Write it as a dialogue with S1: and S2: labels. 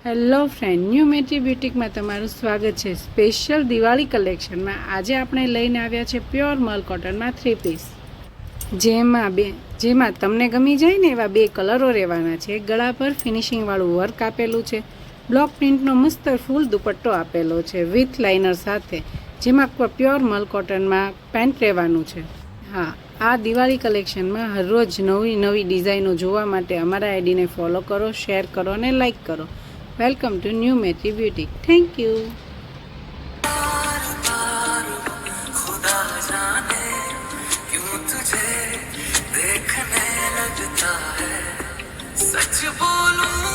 S1: Hello friend, new મેટ્રી બ્યુટિકમાં તમારું સ્વાગત છે. સ્પેશિયલ દિવાળી કલેક્શનમાં આજે આપણે લઈને આવ્યા છે પ્યોર મલ કોટનમાં 3 પીસ, જેમાં તમને ગમી જાય ને એવા 2 કલરો રહેવાના છે. ગળા પર ફિનિશિંગવાળું વર્ક આપેલું છે. બ્લોક પ્રિન્ટનો મસ્ત ફૂલ દુપટ્ટો આપેલો છે વિથ લાઇનર સાથે, જેમાં પ્યોર મલ કોટનમાં પેન્ટ રહેવાનું છે. હા, આ દિવાળી કલેક્શનમાં હરરોજ નવી નવી ડિઝાઇનો જોવા માટે અમારા આઈડીને ફોલો કરો, શેર કરો અને લાઇક કરો. વેલકમ ટુ ન્યૂ મેટ્રી બ્યુટી. Thank you.
S2: खुदा जाने क्यों तुझे देखने लगता है, सच बोलूं